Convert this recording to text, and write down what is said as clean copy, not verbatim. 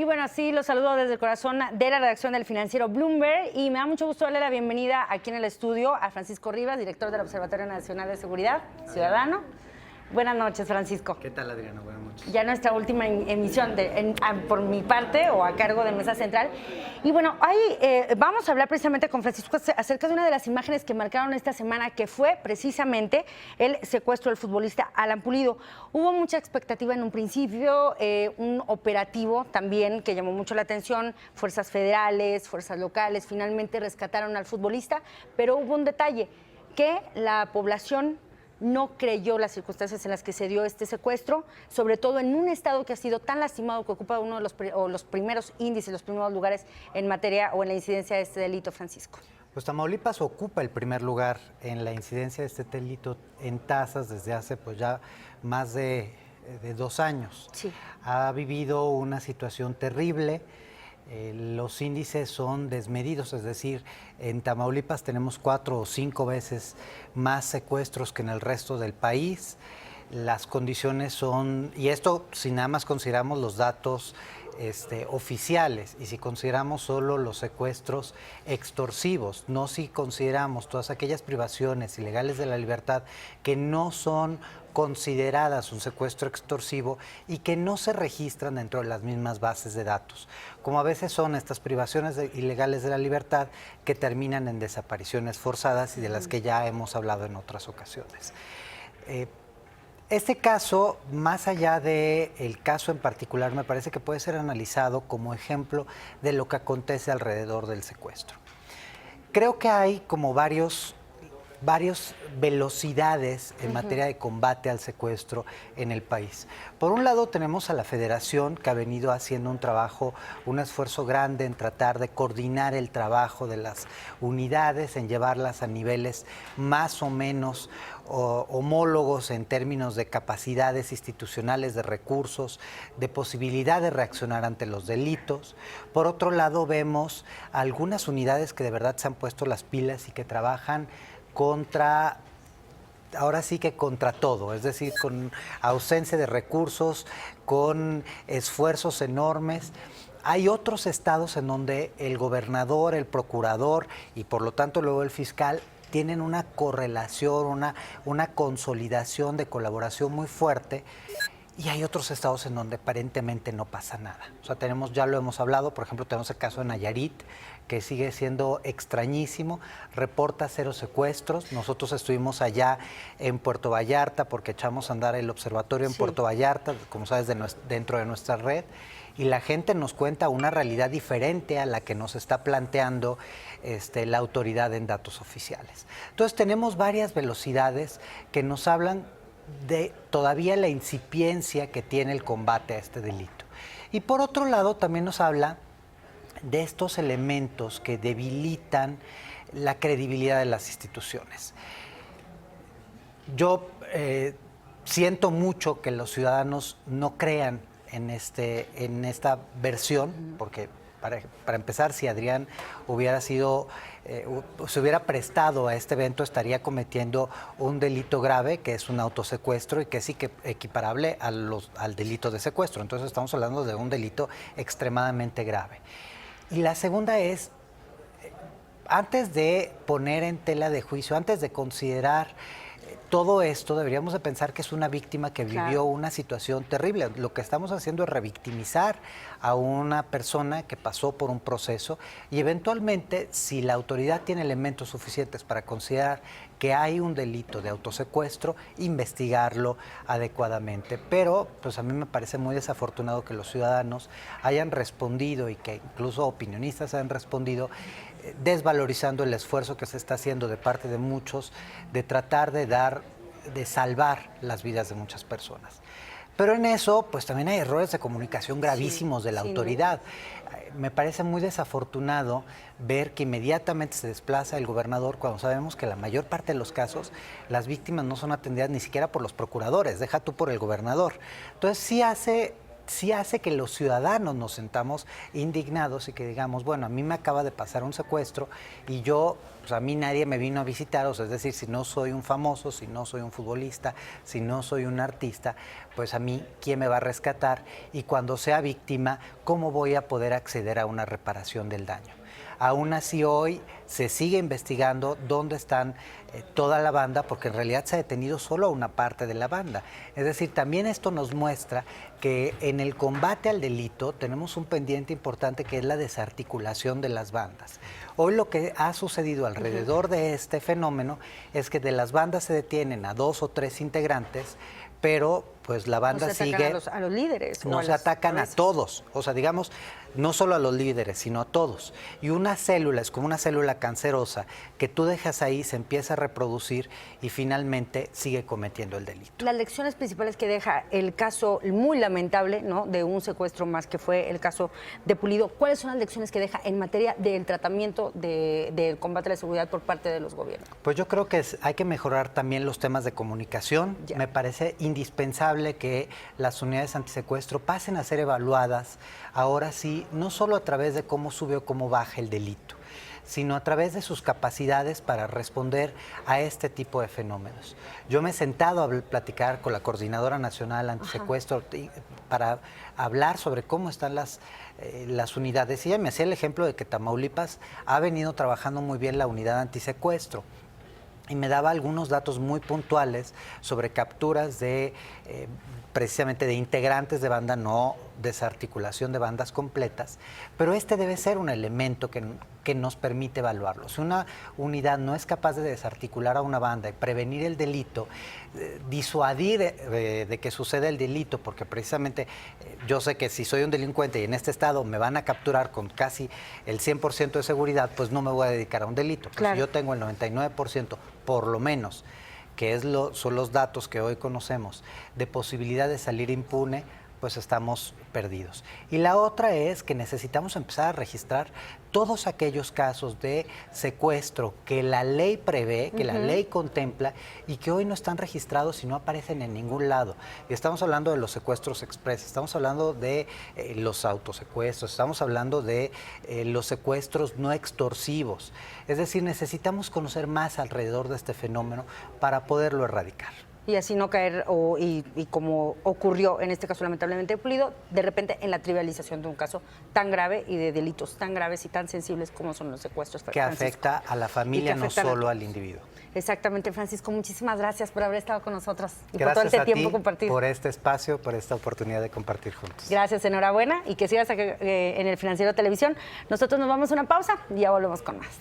Y bueno, sí, los saludo desde el corazón de la redacción del Financiero Bloomberg y me da mucho gusto darle la bienvenida aquí en el estudio a Francisco Rivas, director del Observatorio Nacional de Seguridad Ciudadano. Buenas noches, Francisco. ¿Qué tal, Adriana? Buenas noches. Ya nuestra última emisión por mi parte o a cargo de Mesa Central. Y bueno, vamos a hablar precisamente con Francisco acerca de una de las imágenes que marcaron esta semana, que fue precisamente el secuestro del futbolista Alan Pulido. Hubo mucha expectativa en un principio, un operativo también que llamó mucho la atención, fuerzas federales, fuerzas locales, finalmente rescataron al futbolista, pero hubo un detalle, que la población no creyó las circunstancias en las que se dio este secuestro, sobre todo en un estado que ha sido tan lastimado, que ocupa uno de los primeros índices, los primeros lugares en materia o en la incidencia de este delito, Francisco. Pues Tamaulipas ocupa el primer lugar en la incidencia de este delito en tasas desde hace pues ya más de 2 años. Sí. Ha vivido una situación terrible. Los índices son desmedidos, es decir, en Tamaulipas tenemos 4 o 5 veces más secuestros que en el resto del país. Las condiciones son, y esto si nada más consideramos los datos oficiales, y si consideramos solo los secuestros extorsivos, no si consideramos todas aquellas privaciones ilegales de la libertad que no son consideradas un secuestro extorsivo y que no se registran dentro de las mismas bases de datos, como a veces son estas privaciones ilegales de la libertad que terminan en desapariciones forzadas y de las que ya hemos hablado en otras ocasiones. Este caso, más allá del caso en particular, me parece que puede ser analizado como ejemplo de lo que acontece alrededor del secuestro. Creo que hay como varias velocidades en materia de combate al secuestro en el país. Por un lado tenemos a la Federación, que ha venido haciendo un esfuerzo grande en tratar de coordinar el trabajo de las unidades, en llevarlas a niveles más o menos homólogos en términos de capacidades institucionales, de recursos, de posibilidad de reaccionar ante los delitos. Por otro lado vemos algunas unidades que de verdad se han puesto las pilas y que trabajan ahora sí que contra todo, es decir, con ausencia de recursos, con esfuerzos enormes. Hay otros estados en donde el gobernador, el procurador y por lo tanto luego el fiscal tienen una correlación, una consolidación de colaboración muy fuerte. Y hay otros estados en donde aparentemente no pasa nada. O sea, ya lo hemos hablado, por ejemplo, tenemos el caso de Nayarit, que sigue siendo extrañísimo, reporta 0 secuestros. Nosotros estuvimos allá en Puerto Vallarta porque echamos a andar el observatorio en Puerto Vallarta, como sabes, dentro de nuestra red, y la gente nos cuenta una realidad diferente a la que nos está planteando la autoridad en datos oficiales. Entonces tenemos varias velocidades que nos hablan de todavía la incipiencia que tiene el combate a este delito. Y por otro lado también nos habla de estos elementos que debilitan la credibilidad de las instituciones. Yo siento mucho que los ciudadanos no crean en esta versión, porque para empezar, si Adrián se hubiera prestado a este evento, estaría cometiendo un delito grave, que es un autosecuestro y que es equiparable al delito de secuestro. Entonces estamos hablando de un delito extremadamente grave. Y la segunda es, antes de poner en tela de juicio, antes de considerar todo esto, deberíamos de pensar que es una víctima que vivió una situación terrible. Lo que estamos haciendo es revictimizar a una persona que pasó por un proceso y eventualmente, si la autoridad tiene elementos suficientes para considerar que hay un delito de autosecuestro, investigarlo adecuadamente. Pero pues a mí me parece muy desafortunado que los ciudadanos hayan respondido y que incluso opinionistas hayan respondido desvalorizando el esfuerzo que se está haciendo de parte de muchos de tratar de salvar las vidas de muchas personas. Pero en eso, pues también hay errores de comunicación gravísimos de la autoridad. Me parece muy desafortunado ver que inmediatamente se desplaza el gobernador cuando sabemos que la mayor parte de los casos las víctimas no son atendidas ni siquiera por los procuradores, deja tú por el gobernador. Entonces sí hace sí hace que los ciudadanos nos sentamos indignados y que digamos, bueno, a mí me acaba de pasar un secuestro y yo, pues a mí nadie me vino a visitar, o sea, es decir, si no soy un famoso, si no soy un futbolista, si no soy un artista, pues a mí, ¿quién me va a rescatar? Y cuando sea víctima, ¿cómo voy a poder acceder a una reparación del daño? Aún así hoy se sigue investigando dónde están toda la banda, porque en realidad se ha detenido solo a una parte de la banda. Es decir, también esto nos muestra que en el combate al delito tenemos un pendiente importante que es la desarticulación de las bandas. Hoy lo que ha sucedido alrededor de este fenómeno es que de las bandas se detienen a 2 o 3 integrantes, pero pues la banda no se sigue... a los líderes. No se atacan a todos, o sea, digamos, no solo a los líderes, sino a todos. Y una célula es como una célula cancerosa que tú dejas ahí, se empieza a reproducir y finalmente sigue cometiendo el delito. Las lecciones principales que deja el caso muy lamentable, ¿no?, de un secuestro más, que fue el caso de Pulido, ¿cuáles son las lecciones que deja en materia del tratamiento del combate a la seguridad por parte de los gobiernos? Pues yo creo que hay que mejorar también los temas de comunicación. Ya. Me parece indispensable que las unidades antisecuestro pasen a ser evaluadas ahora sí, no solo a través de cómo sube o cómo baja el delito, sino a través de sus capacidades para responder a este tipo de fenómenos. Yo me he sentado a platicar con la Coordinadora Nacional Antisecuestro para hablar sobre cómo están las unidades. Y ella me hacía el ejemplo de que Tamaulipas ha venido trabajando muy bien la unidad antisecuestro. Y me daba algunos datos muy puntuales sobre capturas de precisamente de integrantes de banda, no desarticulación de bandas completas, pero este debe ser un elemento que nos permite evaluarlo. Si una unidad no es capaz de desarticular a una banda y prevenir el delito, disuadir de que suceda el delito, porque precisamente yo sé que si soy un delincuente y en este estado me van a capturar con casi el 100% de seguridad, pues no me voy a dedicar a un delito. Pues claro. Si yo tengo el 99%, por lo menos, que son los datos que hoy conocemos, de posibilidad de salir impune, pues estamos perdidos. Y la otra es que necesitamos empezar a registrar todos aquellos casos de secuestro que la ley prevé, que la ley contempla y que hoy no están registrados y no aparecen en ningún lado. Y estamos hablando de los secuestros express, estamos hablando de los autosecuestros, estamos hablando de los secuestros no extorsivos. Es decir, necesitamos conocer más alrededor de este fenómeno para poderlo erradicar. Y así no caer, y como ocurrió en este caso lamentablemente Pulido, de repente en la trivialización de un caso tan grave y de delitos tan graves y tan sensibles como son los secuestros. Que afecta a la familia, no solo al individuo. Exactamente, Francisco, muchísimas gracias por haber estado con nosotros y gracias por todo este a tiempo ti compartido. Por este espacio, por esta oportunidad de compartir juntos. Gracias, enhorabuena y que sigas aquí, en el Financiero Televisión. Nosotros nos vamos a una pausa y ya volvemos con más.